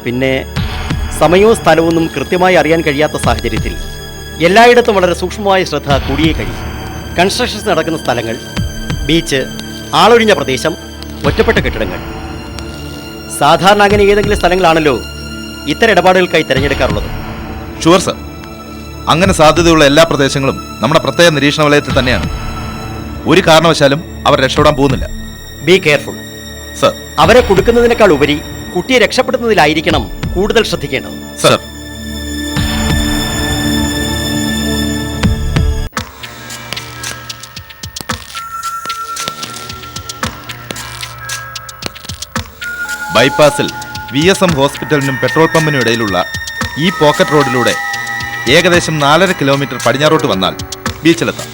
പിന്നെ സമയവും സ്ഥലവും കൃത്യമായി അറിയാൻ കഴിയാത്ത സാഹചര്യത്തിൽ എല്ലായിടത്തും വളരെ സൂക്ഷ്മമായ ശ്രദ്ധ കൂടിയേ കഴിയും. കൺസ്ട്രക്ഷൻസ് നടക്കുന്ന സ്ഥലങ്ങൾ, ബീച്ച്, ആളൊഴിഞ്ഞ പ്രദേശം, ഒറ്റപ്പെട്ട കെട്ടിടങ്ങൾ, സാധാരണ അങ്ങനെ ഏതെങ്കിലും സ്ഥലങ്ങളാണല്ലോ ഇത്തരം ഇടപാടുകൾക്കായി തിരഞ്ഞെടുക്കാറുള്ളത്. ഷുവർ സർ, അങ്ങനെ സാധ്യതയുള്ള എല്ലാ പ്രദേശങ്ങളും നമ്മുടെ പ്രത്യേക നിരീക്ഷണ വലയത്തിൽ തന്നെയാണ്. ഒരു കാരണവശാലും അവർ രക്ഷപ്പെടാൻ പോകുന്നില്ല. Be careful sir. അവരെ കൊടുക്കുന്നതിനേക്കാൾ ഉപരി കുട്ടിയെ രക്ഷപ്പെടുത്തുന്നതിലായിരിക്കണം കൂടുതൽ ശ്രദ്ധിക്കേണ്ടത്. സർ. ബൈപ്പാസിൽ VSM ഹോസ്പിറ്റലിനും പെട്രോൾ പമ്പിനും ഇടയിലുള്ള ഈ പോക്കറ്റ് റോഡിലൂടെ ഏകദേശം 4.5 കിലോമീറ്റർ പടിഞ്ഞാറോട്ട് വന്നാൽ ബീച്ചിലെത്താം.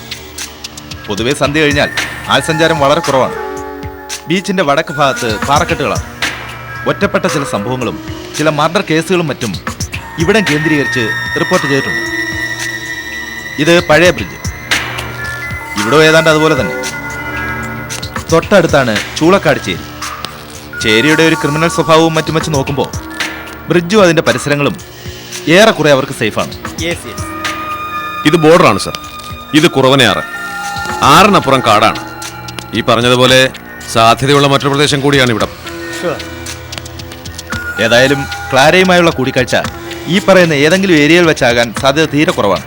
പൊതുവെ സന്ധ്യ കഴിഞ്ഞാൽ ആൾസഞ്ചാരം വളരെ കുറവാണ്. ബീച്ചിന്റെ വടക്ക് ഭാഗത്ത് പാറക്കെട്ടുകളാണ്. ഒറ്റപ്പെട്ട ചില സംഭവങ്ങളും ചില മർഡർ കേസുകളും മറ്റും ഇവിടം കേന്ദ്രീകരിച്ച് റിപ്പോർട്ട് ചെയ്തിട്ടുണ്ട്. ഇത് പഴയ ബ്രിഡ്ജ്, ഇവിടെ ഏതാണ്ട് അതുപോലെ തന്നെ. തൊട്ടടുത്താണ് ചൂളക്കാട് ചേരി. ചേരിയുടെ ഒരു ക്രിമിനൽ സ്വഭാവവും മറ്റും വെച്ച് നോക്കുമ്പോൾ ബ്രിഡ്ജും അതിന്റെ പരിസരങ്ങളും ഏറെക്കുറെ അവർക്ക് സേഫാണ്. ഇത് ബോർഡറാണ് സർ. ഇത് കുറവനെയാറ്, ആറിനപ്പുറം കാടാണ്. ഈ പറഞ്ഞതുപോലെ സാധ്യതയുള്ള മറ്റൊരു പ്രദേശം കൂടിയാണ് ഇവിടം. ഏതായാലും ക്ലാരയുമായുള്ള കൂടിക്കാഴ്ച ഈ പറയുന്ന ഏതെങ്കിലും ഏരിയയിൽ വെച്ചാകാൻ സാധ്യത തീരെ കുറവാണ്.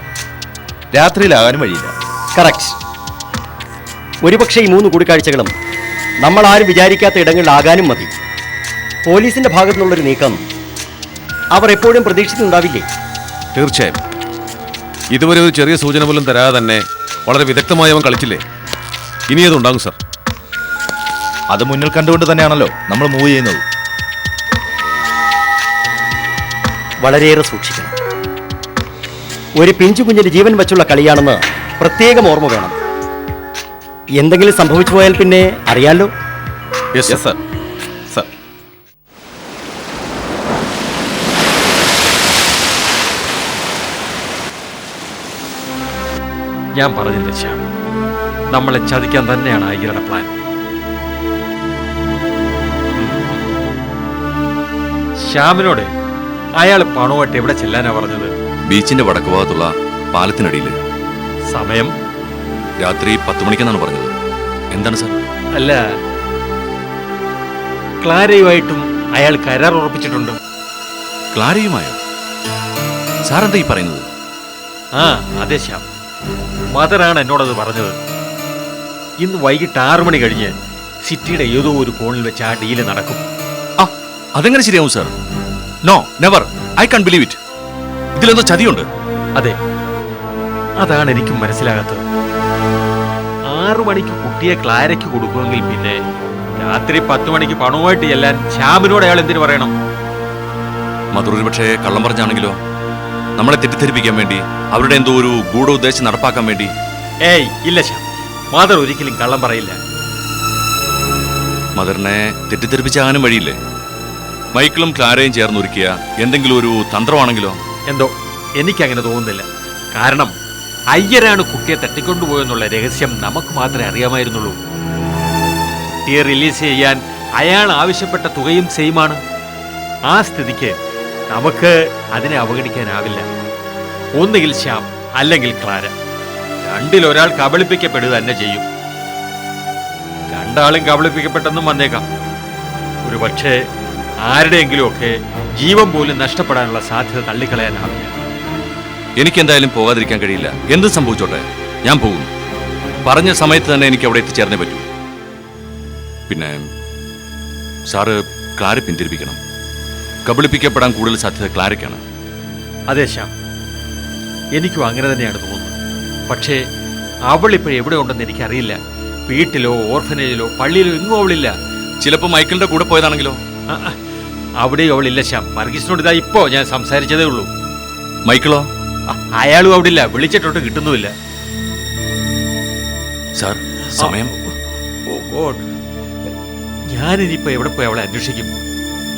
രാത്രിയിലാകാനും വഴിയില്ല. കറക്റ്റ്. ഒരുപക്ഷെ ഈ 3 കൂടിക്കാഴ്ചകളും നമ്മൾ ആരും വിചാരിക്കാത്ത ഇടങ്ങളിലാകാനും മതി. പോലീസിന്റെ ഭാഗത്തു നിന്നുള്ളൊരു നീക്കം അവർ എപ്പോഴും പ്രതീക്ഷിക്കുന്നുണ്ടാവില്ലേ? തീർച്ചയായും. ഇതുവരെ ഒരു ചെറിയ സൂചന പോലും തരാതെ തന്നെ വളരെ വിദഗ്ധമായി അവൻ കളിച്ചില്ലേ? ഇനി അതുണ്ടാകും സർ. അത് മുന്നിൽ കണ്ടുകൊണ്ട് തന്നെയാണല്ലോ നമ്മൾ മൂവ് ചെയ്യുന്നത്. വളരെയേറെ സൂക്ഷിക്കണം. ഒരു പിഞ്ചു കുഞ്ഞിന്റെ ജീവൻ വെച്ചുള്ള കളിയാണെന്ന് പ്രത്യേകം ഓർമ്മ വേണം. എന്തെങ്കിലും സംഭവിച്ചു പോയാൽ പിന്നെ അറിയാലോ. Yes sir. സർ. ഞാൻ പറഞ്ഞില്ല ശ്യാം, നമ്മളെ ചതിക്കാൻ തന്നെയാണ് അയ്യരുടെ പ്ലാൻ. ശ്യാമിനോട് അയാൾ പണമായിട്ട് എവിടെ ചെല്ലാനാ പറഞ്ഞത്? ബീച്ചിന്റെ വടക്ക് ഭാഗത്തുള്ള പാലത്തിനടിയിൽ. സമയം രാത്രി 10 മണിക്കെന്നാണ് പറഞ്ഞത്. എന്താണ് സാർ? അല്ല, ക്ലാരയുമായിട്ടും അയാൾ കരാർ ഉറപ്പിച്ചിട്ടുണ്ട്. ക്ലാരയുമായോ? സാറെന്താ ഈ പറയുന്നത്? ആ അതെ ശ്യാം, മദറാണ് എന്നോടത് പറഞ്ഞത്. ഇന്ന് വൈകിട്ട് 6 മണി കഴിഞ്ഞ് സിറ്റിയുടെ ഏതോ ഒരു കോണിൽ വെച്ച് ആ ഡീല് നടക്കും. അതെങ്ങനെ ശരിയാവും sir? No, never, I can believe it. ഇതിലെന്തോ ചതിയുണ്ട്. അതെ, അതാണ് എനിക്കും മനസ്സിലാകാത്തത്. 6 മണിക്ക് കുട്ടിയെ ക്ലാരയ്ക്ക് കൊടുക്കുമെങ്കിൽ പിന്നെ രാത്രി 10 മണിക്ക് പണവുമായിട്ട് ചെല്ലാൻ ശ്യാമിനോട് അയാൾ എന്തിനു പറയണം? മധുർ ഒരു പക്ഷേ കള്ളം പറഞ്ഞാണെങ്കിലോ? നമ്മളെ തെറ്റിദ്ധരിപ്പിക്കാൻ വേണ്ടി, അവരുടെ എന്തോ ഒരു ഗൂഢോദ്ദേശം നടപ്പാക്കാൻ വേണ്ടി? ഏയ് ഇല്ല ശ്യാം, മദർ ഒരിക്കലും കള്ളം പറയില്ല. മദറിനെ തെറ്റിദ്ധരിപ്പിച്ചാകാനും വഴിയില്ലേ? മൈക്കിളും ക്ലാരയും ചേർന്നൊരുക്കിയ എന്തെങ്കിലും ഒരു തന്ത്രമാണെങ്കിലോ? എന്തോ എനിക്കങ്ങനെ തോന്നുന്നില്ല. കാരണം അയ്യരാണ് കുട്ടിയെ തട്ടിക്കൊണ്ടുപോയെന്നുള്ള രഹസ്യം നമുക്ക് മാത്രമേ അറിയാമായിരുന്നുള്ളൂ. കുട്ടിയെ റിലീസ് ചെയ്യാൻ അയാൾ ആവശ്യപ്പെട്ട തുകയും സെയിമാണ്. ആ സ്ഥിതിക്ക് നമുക്ക് അതിനെ അവഗണിക്കാനാവില്ല. ഒന്നുകിൽ ശ്യാം അല്ലെങ്കിൽ ക്ലാര, രണ്ടിലൊരാൾ കബളിപ്പിക്കപ്പെടുക തന്നെ ചെയ്യും. രണ്ടാളും കബളിപ്പിക്കപ്പെട്ടെന്നും വന്നേക്കാം. ഒരു പക്ഷേ ആരുടെയെങ്കിലും ഒക്കെ ജീവൻ പോലും നഷ്ടപ്പെടാനുള്ള സാധ്യത തള്ളിക്കളയാനാവില്ല. എനിക്കെന്തായാലും പോകാതിരിക്കാൻ കഴിയില്ല. എന്ത് സംഭവിച്ചോട്ടെ, ഞാൻ പോകും. പറഞ്ഞ സമയത്ത് തന്നെ എനിക്ക് അവിടെ എത്തിച്ചേർന്നേ പറ്റൂ. പിന്നെ സാറ് ക്ലാര പിന്തിരിപ്പിക്കണം. കബളിപ്പിക്കപ്പെടാൻ കൂടുതൽ സാധ്യത ക്ലാരയ്ക്കാണ്. അതെ ശ്യാം, എനിക്കും അങ്ങനെ തന്നെയാണ് തോന്നുന്നത്. പക്ഷേ അവൾ ഇപ്പോൾ എവിടെ ഉണ്ടെന്ന് എനിക്കറിയില്ല. വീട്ടിലോ ഓർഫനേജിലോ പള്ളിയിലോ എങ്ങും അവളില്ല. ചിലപ്പോൾ മൈക്കിളിന്റെ കൂടെ പോയതാണെങ്കിലോ? അവിടെയും അവളില്ല ശ്യാം. വർഗീസിനോട് ഇതാ ഇപ്പോൾ ഞാൻ സംസാരിച്ചതേ ഉള്ളൂ. മൈക്കിളോ? അയാളും അവിടെ ഇല്ല, വിളിച്ചിട്ടോട്ട് കിട്ടുന്നുമില്ല. സാർ, സമയം. ഞാനിനിയിപ്പോ എവിടെ പോയി അവളെ അന്വേഷിക്കും?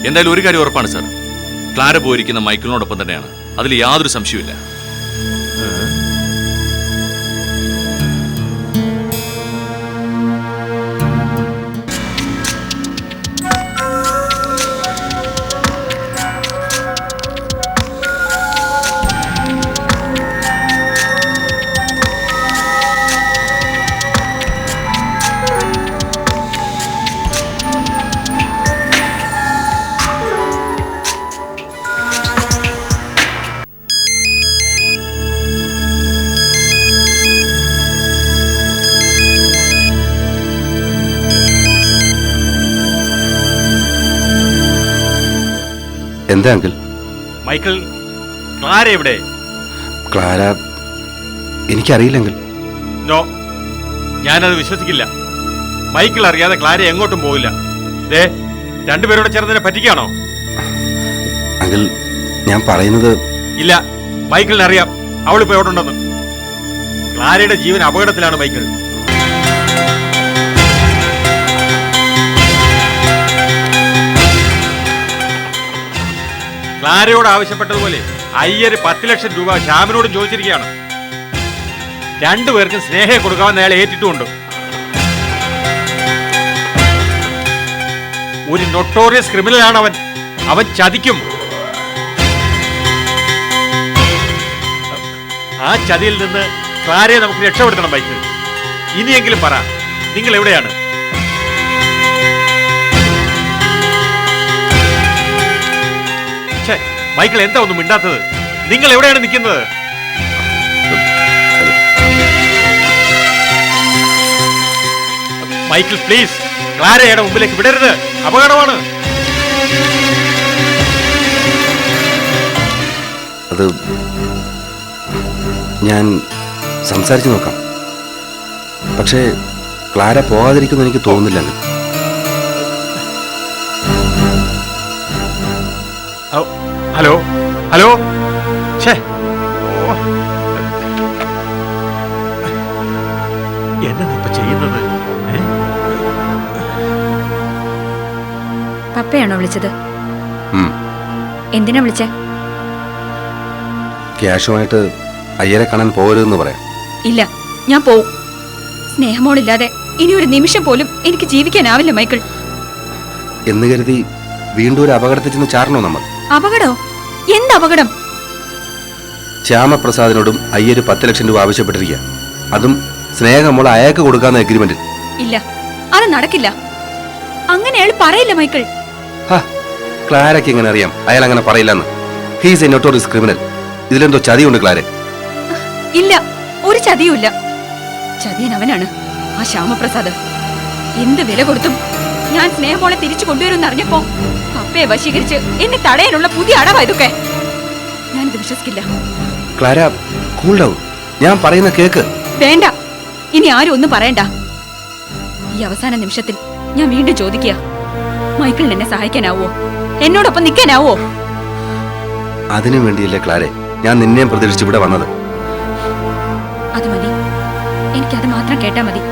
എന്തായാലും ഒരു കാര്യം ഉറപ്പാണ് സാർ, ക്ലാര പോയിരിക്കുന്ന മൈക്കിളിനോടൊപ്പം തന്നെയാണ്. അതിൽ യാതൊരു സംശയമില്ല. എന്താ അങ്കിൾ? മൈക്കിൾ, ക്ലാര എവിടെ? ക്ലാര എനിക്കറിയില്ല അങ്കിൾ. നോ, ഞാനത് വിശ്വസിക്കില്ല. മൈക്കിൾ അറിയാതെ ക്ലാര എങ്ങോട്ടും പോവില്ല. ദേ, രണ്ടുപേരോട് ചേർന്നതിനെ പറ്റിക്കാണോ? അങ്കിൾ, ഞാൻ പറയുന്നത്... ഇല്ല, മൈക്കിളിനെ അറിയാം അവളിപ്പോ എവിടെ ഉണ്ടെന്ന്. ക്ലാരയുടെ ജീവൻ അപകടത്തിലാണ് മൈക്കിൾ. ക്ലാരയോട് ആവശ്യപ്പെട്ടതുപോലെ അയ്യര് 10 ലക്ഷം രൂപ ശ്യാമിനോടും ചോദിച്ചിരിക്കുകയാണ്. രണ്ടുപേർക്കും സ്നേഹയെ കൊടുക്കാമെന്ന് അയാൾ ഏറ്റിട്ടുമുണ്ട്. ഒരു നൊട്ടോറിയസ് ക്രിമിനലാണ് അവൻ. അവൻ ചതിക്കും. ആ ചതിയിൽ നിന്ന് ക്ലാരയെ നമുക്ക് രക്ഷപ്പെടുത്തണം മൈക്കിൾ. ഇനിയെങ്കിലും പറ, നിങ്ങൾ എവിടെയാണ്? മൈക്കിൾ, എന്താ ഒന്നും മിണ്ടാത്തത്? നിങ്ങൾ എവിടെയാണ് നിൽക്കുന്നത്? മൈക്കിൾ, പ്ലീസ്, ക്ലാരയുടെ മുമ്പിലേക്ക് വിടരുത്. അപകടമാണ്. അത് ഞാൻ സംസാരിച്ചു നോക്കാം. പക്ഷേ ക്ലാര പോകാതിരിക്കുമെന്ന് എനിക്ക് തോന്നുന്നില്ല അങ്കിൾ. ഹലോ ഹലോ, എന്നാ ഇപ്പൊ ചെയ്യുന്നത്? പപ്പയാണോ വിളിച്ചത്? എന്തിനാ വിളിച്ചേ? ക്യാഷുമായിട്ട് അയ്യരെ കാണാൻ പോകരുതെന്ന് പറയാം. ഇല്ല, ഞാൻ പോവും. സ്നേഹമോളില്ലാതെ ഇനി ഒരു നിമിഷം പോലും എനിക്ക് ജീവിക്കാനാവില്ല മൈക്കിൾ. എന്ന് കരുതി വീണ്ടും ഒരു അപകടത്തിൽ ചെന്ന് ചാരണോ നമ്മൾ? അപകടോ? എന്ത് അപകടം? ശ്യാമപ്രസാദിനോടും അയ്യര് 10 ലക്ഷം രൂപ ആവശ്യപ്പെട്ടിരിക്കുക. അതും സ്നേഹമോൾ അയാൾക്ക് കൊടുക്കാന്ന എഗ്രിമെന്റിൽ. ഇല്ല, അത് നടക്കില്ല. അങ്ങനെ അയാൾ പറയില്ല മൈക്കിൾ. ക്ലാരയ്ക്ക് എങ്ങനെ അറിയാം അയാൾ അങ്ങനെ പറയില്ലെന്ന്? He's a notorious criminal. ഇതിലെന്തോ ചതിയുണ്ട് ക്ലാരെ. ഇല്ല, ഒരു ചതിയുമില്ല. ചതിയൻ അവനാണ്, ആ ശ്യാമപ്രസാദ്. എന്ത് വില കൊടുത്തും ഞാൻ സ്നേഹമോളെ തിരിച്ചു കൊണ്ടുവരുമെന്ന് അറിഞ്ഞപ്പോ പപ്പയെ വശീകരിച്ച് എന്നെ തടയാനുള്ള പുതിയ അടവാ ഇതൊക്കെ. ഞാനിത് വിശ്വസിക്കില്ല. Clara, cool down. ഞാൻ പറയുന്ന കേക്ക്. വേണ്ട, ഇനി ആരും ഒന്നും പറയണ്ട. ഈ അവസാന നിമിഷത്തിൽ ഞാൻ വീണ്ടും ചോദിക്കുക, മൈക്കിളിന് എന്നെ സഹായിക്കാനാവോ? എന്നോടൊപ്പം നിൽക്കാനാവോ? അതിനു വേണ്ടിയല്ലേ ക്ലാരെ ഞാൻ നിന്നെയും പ്രതീക്ഷിച്ച് ഇവിടെ വന്നത്. അത് മതി, എനിക്കത് മാത്രം കേട്ടാ മതി.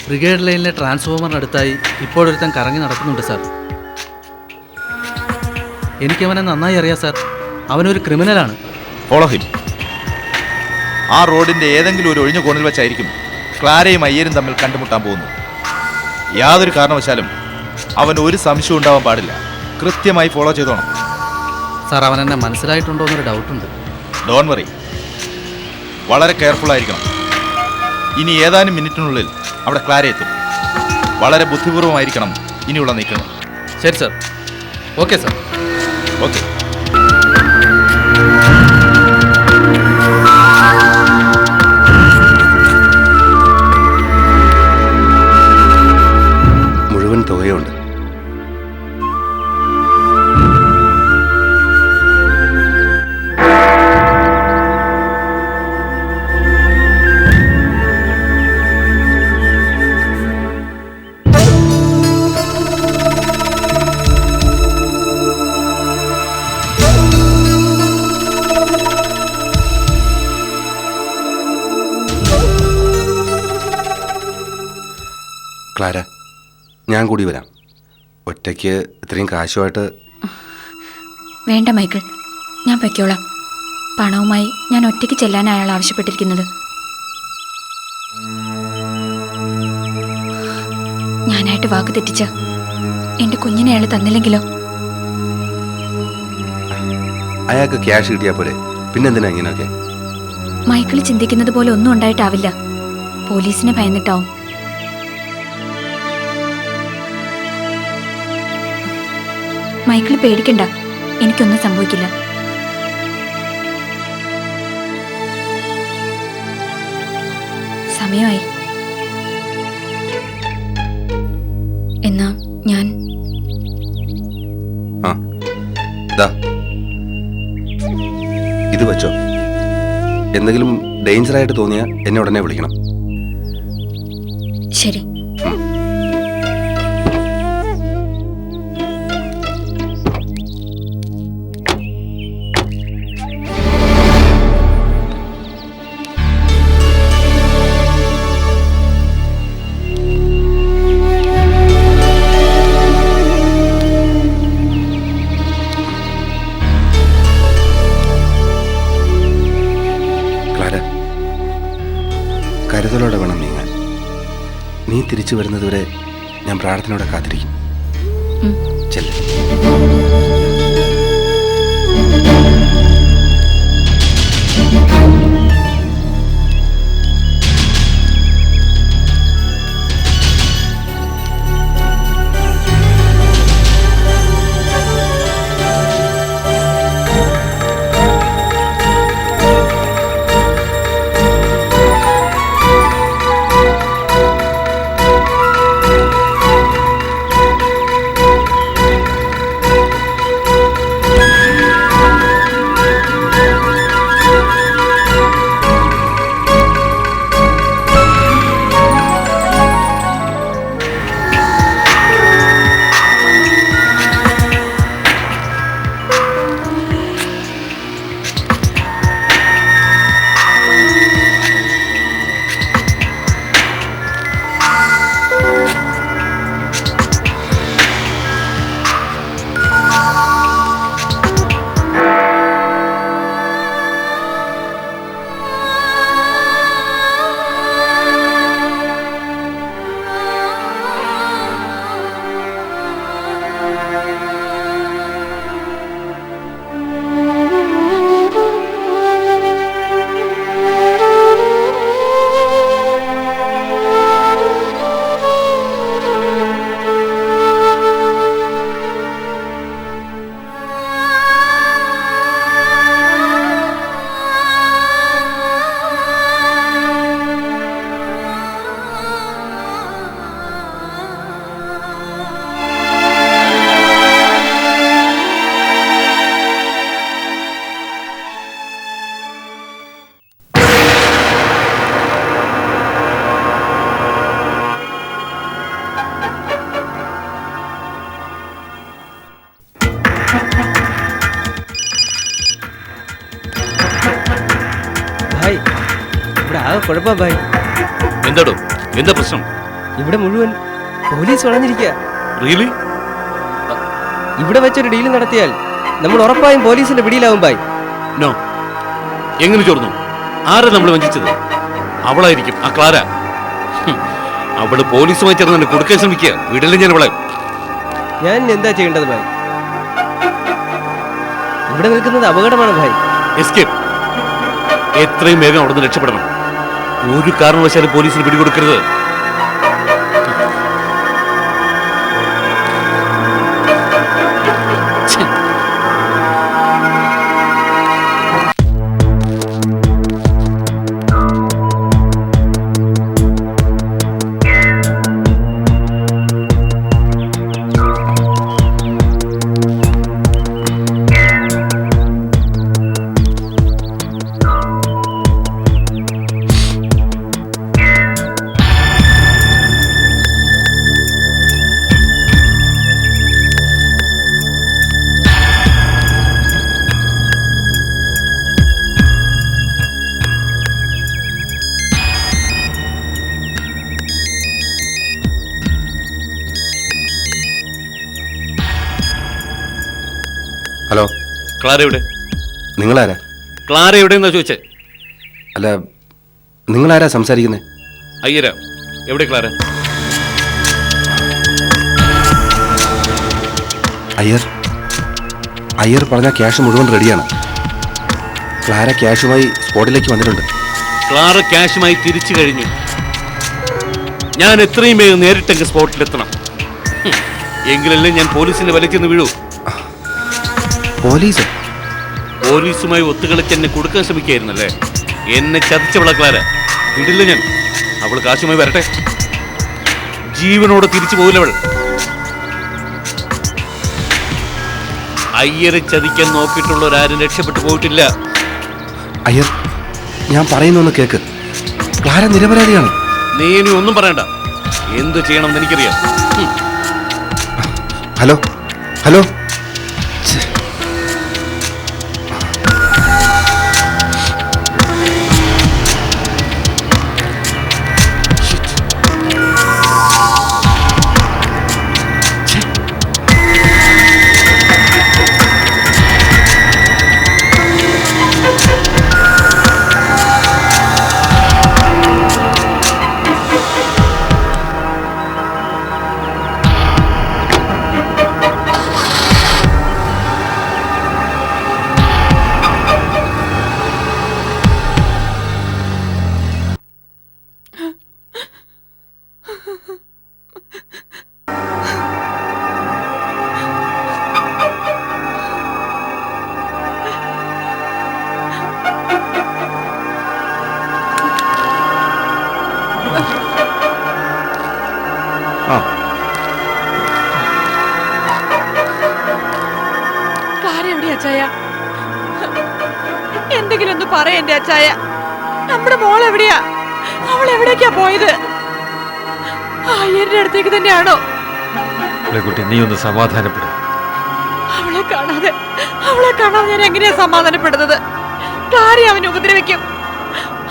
ബ്രിഗേഡ് ലൈനിലെ ട്രാൻസ്ഫോമറിനടുത്തായി ഇപ്പോഴൊരുത്തൻ കറങ്ങി നടക്കുന്നുണ്ട് സാർ. എനിക്കവനെ നന്നായി അറിയാം സാർ. അവനൊരു ക്രിമിനലാണ്. Follow him. ആ റോഡിന്റെ ഏതെങ്കിലും ഒരു ഒഴിഞ്ഞ കോണിൽ വെച്ചായിരിക്കും ക്ലാരയും അയ്യരും തമ്മിൽ കണ്ടുമുട്ടാൻ പോകുന്നു. യാതൊരു കാരണവശാലും അവൻ ഒരു സംശയം ഉണ്ടാവാൻ പാടില്ല. കൃത്യമായി ഫോളോ ചെയ്തോണം. സാർ, അവൻ എന്നെ മനസ്സിലായിട്ടുണ്ടോ എന്നൊരു ഡൗട്ടുണ്ട്. ഡോൺ വറി, വളരെ കെയർഫുൾ ആയിരിക്കണം. ഇനി ഏതാനും മിനിറ്റിനുള്ളിൽ അവിടെ ക്ലാര എത്തും. വളരെ ബുദ്ധിപൂർവമായിരിക്കണം ഇനിയുള്ള നീക്കങ്ങൾ. ശരി സാർ. Okay sir. ഓക്കെ. മുഴുവൻ തുകയുണ്ട്. ക്ലാര, ഞാൻ കൂടി വരാം. ഒറ്റയ്ക്ക് ഇത്രയും കാശുമായിട്ട്. വേണ്ട മൈക്കിൾ, ഞാൻ പൊയ്ക്കോളാം. പണവുമായി ഞാൻ ഒറ്റയ്ക്ക് ചെല്ലാൻ അയാൾ ആവശ്യപ്പെട്ടിരിക്കുന്നത്. ഞാനായിട്ട് വാക്ക് തെറ്റിച്ച എന്റെ കുഞ്ഞിനെ അയാൾ തന്നില്ലെങ്കിലോ? അയാൾക്ക് ക്യാഷ് കിട്ടിയാൽ പോലെ പിന്നെന്തിനാ ഇങ്ങനെയൊക്കെ? മൈക്കിൾ ചിന്തിക്കുന്നത് പോലെ ഒന്നും ഉണ്ടായിട്ടാവില്ല. പോലീസിനെ ഭയന്നിട്ടാവും. മൈക്കിൾ പേടിക്കണ്ട, എനിക്കൊന്നും സംഭവിക്കില്ല. സമയമായി. എന്നാ ഞാൻ ഇത് വെച്ചോ. എന്തെങ്കിലും ഡേഞ്ചർ ആയിട്ട് തോന്നിയാ എന്നെ ഉടനെ വിളിക്കണം. ശരി. കരുതലോടെ വേണം നീങ്ങാൻ. നീ തിരിച്ചു വരുന്നതുവരെ ഞാൻ പ്രാർത്ഥനയോടെ കാത്തിരിക്കും. ചെല്ല്. ഭായ്, ഇവിടെ ആകെ കുഴപ്പം ഭായ്. എന്താടോ, എന്താ പ്രശ്നം? ഇവിടെ മുഴുവൻ പോലീസ് വളഞ്ഞിരിക്കുക. റിയലി? ഇവിടെ വെച്ചൊരു ഡീൽ നടത്തിയാൽ നമ്മൾ ഉറപ്പായും പോലീസിന്റെ പിടിയിലാവും ബായ്. നോ. എങ്ങനെ ചോർന്നു? ആരാ നമ്മൾ വഞ്ചിച്ചത്? അവളായിരിക്കും, ആ ക്ലാര. അവള് പോലീസുമായി ചേർന്ന് കൊടുക്കാൻ ശ്രമിക്കുക. വീട്ടിലും ഞാൻ അവളെ. ഞാൻ എന്താ ചെയ്യേണ്ടത് ഭായ്? ഇവിടെ നിൽക്കുന്നത് അപകടമാണ് ഭായ്. എസ്കേപ്പ്. എത്രയും വേഗം അവിടെ നിന്ന് രക്ഷപ്പെടണം. ഒരു കാരണവശാലും പോലീസിന് പിടികൊടുക്കരുത്. ഹലോ, ക്ലാര എവിടെ? നിങ്ങളാരാ? ക്ലാര എവിടെയെന്നാ ചോദിച്ചേ? അല്ല, നിങ്ങളാരാ സംസാരിക്കുന്നത്? അയ്യരാ. എവിടെ ക്ലാര? അയ്യർ പറഞ്ഞ ക്യാഷ് മുഴുവൻ റെഡിയാണ്. ക്ലാര ക്യാഷുമായി സ്പോട്ടിലേക്ക് വന്നിട്ടുണ്ട്. ക്ലാര ക്യാഷുമായി തിരിച്ചു കഴിഞ്ഞു. ഞാൻ എത്രയും വേഗം നേരിട്ടെങ്കിൽ സ്പോട്ടിലെത്തണം. എങ്കിലല്ലേ ഞാൻ പോലീസിന്റെ വലയ്ക്കെന്ന് വീഴൂ. പോലീസുമായി ഒത്തുകളിച്ച് എന്നെ കൊടുക്കാൻ ശ്രമിക്കുകയായിരുന്നല്ലേ? എന്നെ ചതിച്ചവള ക്ലാര. വിടില്ല ഞാൻ. അവൾ കാശുമായി വരട്ടെ. ജീവനോടെ തിരിച്ചു പോകില്ലവൾ. അയ്യരെ ചതിക്കാൻ നോക്കിയിട്ടുള്ളവരാരും രക്ഷപ്പെട്ടു പോയിട്ടില്ല. അയ്യർ, ഞാൻ പറയുന്നൊന്ന് കേക്ക്. ക്ലാര നിരപരാധിയാണ്. നീ ഇനി ഒന്നും പറയണ്ട. എന്ത് ചെയ്യണമെന്ന് എനിക്കറിയാം. ഹലോ ഹലോ, എന്തെങ്കിലും ഒന്ന് പറ എന്റെ അച്ചായ. നമ്മുടെ മോൾ എവിടെയാ? അവൾ എവിടേക്കാ പോയത്? അയ്യരുടെ അടുത്തേക്ക് തന്നെയാണോ? കുട്ടി, നീ ഒന്ന് സമാധാനപ്പെടും. അവളെ കാണാതെ ഞാൻ എങ്ങനെയാ സമാധാനപ്പെടുന്നത്? ക്ലാരി അവനെ ഉപദ്രവിക്കും.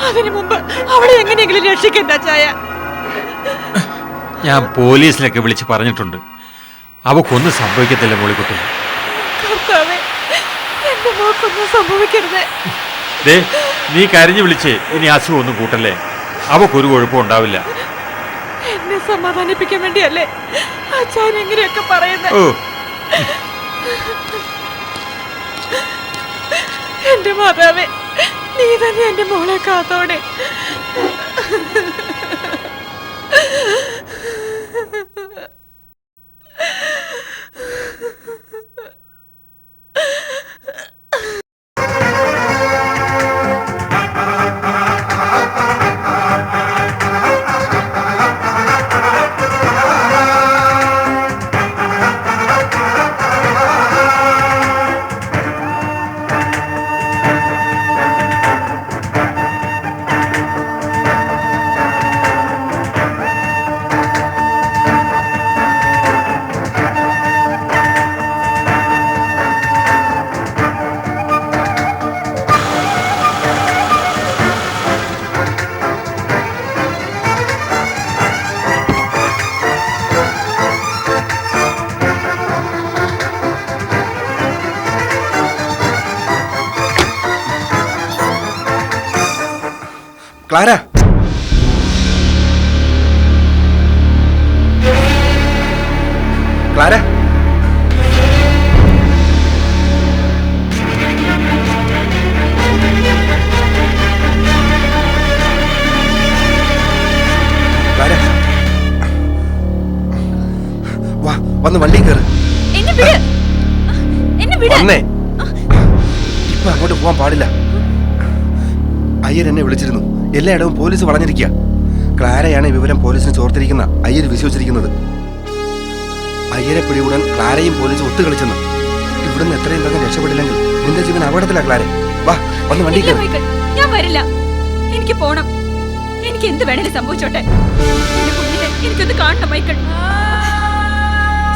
അതിനു മുമ്പ് അവളെ എങ്ങനെയെങ്കിലും രക്ഷിക്കണ്ട അച്ചായ. ഞാൻ പോലീസിലൊക്കെ വിളിച്ച് പറഞ്ഞിട്ടുണ്ട്. അവക്കൊന്നും സംഭവിക്കത്തില്ല മോളിക്കുട്ടി. എന്റെ മോക്കൊന്നും സംഭവിക്കരുത്. നീ കരഞ്ഞു വിളിച്ച് ഇനി അസുഖം ഒന്നും കൂട്ടല്ലേ. അവക്കൊരു കുഴപ്പം ഉണ്ടാവില്ല. എന്നെ സമാധാനിപ്പിക്കാൻ വേണ്ടിയല്ലേ അച്ഛൻ എങ്ങനെയൊക്കെ പറയുന്നത്? എന്റെ മാതാവേ, നീ തന്നെ എന്റെ മോളെ കാത്തോടെ. ക്ലാര ക്ലാര ക്ലാര വാ വന്ന് വണ്ടി കയറ് എന്നെ വിട്. എന്നെ വിട്. വന്നേ ഇപ്പൊ അങ്ങോട്ട് പോവാൻ പാടില്ല. അയ്യർ എന്നെ വിളിച്ചിരുന്നു. എല്ലായിടവും പോലീസ് വളഞ്ഞിരിക്കുക. ക്ലാരയാണ് ഈ വിവരം പോലീസിന് ചോർത്തിരിക്കുന്ന അയ്യർ വിശ്വസിച്ചിരിക്കുന്നത്. അയ്യരെ പിടികൂടാൻ ക്ലാരയും പോലീസ് ഒത്തുകളിച്ചെന്ന്. ഇവിടുന്ന് എത്രയും വേഗം രക്ഷപ്പെടില്ലെങ്കിൽ നിന്റെ ജീവൻ അപകടത്തിലാ ക്ലാരെ. വാ വന്ന് വണ്ടി ഇല്ല കയറ്. മൈക്കിൾ, ഞാൻ വരില്ല. എനിക്ക് പോണം. എനിക്ക് എന്ത് വേണേലും സംഭവിച്ചോട്ടെ. എന്റെ കുഞ്ഞിനെ എനിക്കൊന്ന് കാണണം മൈക്കിൾ.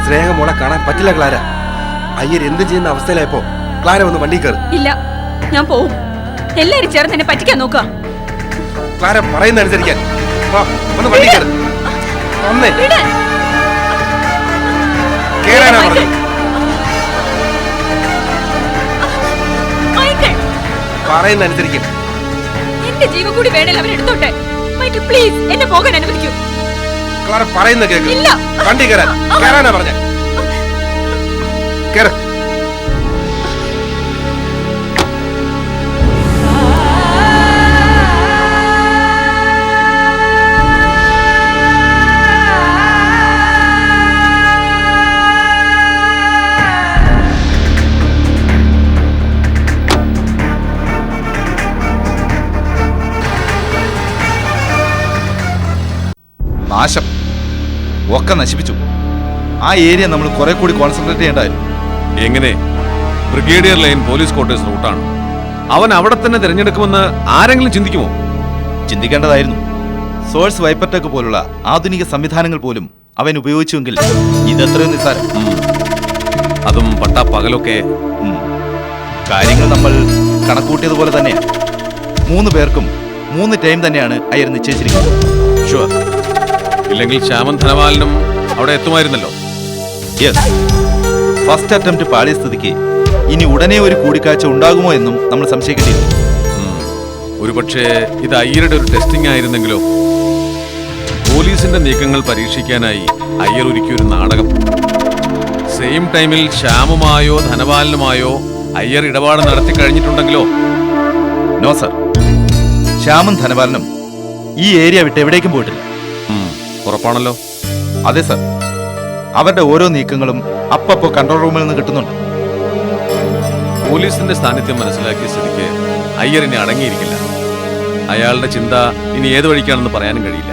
സ്നേഹമോളെ കാണാൻ പറ്റില്ല ക്ലാര. അയ്യർ എന്ത് ചെയ്യുന്ന അവസ്ഥയിലായപ്പോ ക്ലാര ഒന്ന് വണ്ടി കയറ്. ഇല്ല, ഞാൻ പോവും. എല്ലാരും ചേർന്ന് എന്നെ പറ്റിക്കാൻ നോക്കുക. ക്ലാര പറയുന്ന അനുസരിക്കാൻ. വാ ഒന്ന് വണ്ടി കയറ്. വന്നേ വിട്. കേറാനാ മൈക്കിൾ. പറഞ്ഞത്. മൈക്കിൾ, പറയുന്ന അനുസരിക്കും. എന്റെ ജീവൻ കൂടി വേണേൽ അവരെടുത്തോട്ടെ. മൈക്കിൾ പ്ലീസ് എന്നെ പോകാൻ അനുവദിക്കൂ. ക്ലാര പറയുന്ന കേക്ക്. ഇല്ല. വണ്ടി കയറാൻ. കയറാനാ പറഞ്ഞ. കേറ്. നാശം ഒക്കെ നശിപ്പിച്ചു. ആ ഏരിയ നമ്മൾ കുറെ കൂടി കോൺസെൻട്രേറ്റ് ചെയ്യേണ്ടായിരുന്നു. എങ്ങനെ? ബ്രിഗേഡിയർ ലൈൻ പോലീസ് ക്വാർട്ടേഴ്സ് റൂട്ടാണ്. അവൻ അവിടെ തന്നെ തിരഞ്ഞെടുക്കുമെന്ന് ആരെങ്കിലും ചിന്തിക്കുമോ? ചിന്തിക്കേണ്ടതായിരുന്നു. സോഴ്സ് വൈപ്പർടെക് പോലുള്ള ആധുനിക സംവിധാനങ്ങൾ പോലും അവൻ ഉപയോഗിച്ചുവെങ്കിൽ ഇതെത്രയും നിസ്സാരം. അതും പട്ടാ പകലൊക്കെ. കാര്യങ്ങൾ നമ്മൾ കണക്കൂട്ടിയതുപോലെ തന്നെയാണ്. 3 പേർക്കും 3 ടൈം തന്നെയാണ് അയ്യർ നിശ്ചയിച്ചിരിക്കുന്നത്. ഷുവർ. ഇല്ലെങ്കിൽ ശ്യാമൻ ധനപാലനും അവിടെ എത്തുമായിരുന്നല്ലോ. യെസ്. ഫസ്റ്റ് അറ്റംപ്റ്റ് പാളിയ സ്ഥിതിക്ക് ഇനി ഉടനെ ഒരു കൂടിക്കാഴ്ച ഉണ്ടാകുമോ എന്നും നമ്മൾ സംശയിക്കേണ്ടിയിരുന്നു. ഒരുപക്ഷെ ഇത് അയ്യരുടെ ഒരു ടെസ്റ്റിംഗ് ആയിരുന്നെങ്കിലോ? പോലീസിന്റെ നീക്കങ്ങൾ പരീക്ഷിക്കാനായി അയ്യർ ഒരുക്കിയൊരു നാടകം. സെയിം ടൈമിൽ ശ്യാമുമായോ ധനപാലനുമായോ അയ്യർ ഇടപാട് നടത്തി കഴിഞ്ഞിട്ടുണ്ടെങ്കിലോ? നോ സർ, ശ്യാമും ധനപാലനും ഈ ഏരിയ വിട്ട് എവിടേക്കും പോയിട്ടില്ല. ഉറപ്പാണല്ലോ? അതെ സർ, അവരുടെ ഓരോ നീക്കങ്ങളും അപ്പപ്പോ കൺട്രോൾ റൂമിൽ നിന്ന് കിട്ടുന്നുണ്ട്. പോലീസിന്റെ സാന്നിധ്യം മനസ്സിലാക്കിയ സ്ഥിതിക്ക് അയ്യർ ഇനി അടങ്ങിയിരിക്കില്ല. അയാളുടെ ചിന്ത ഇനി ഏത് വഴിക്കാണെന്ന് പറയാനും കഴിയില്ല.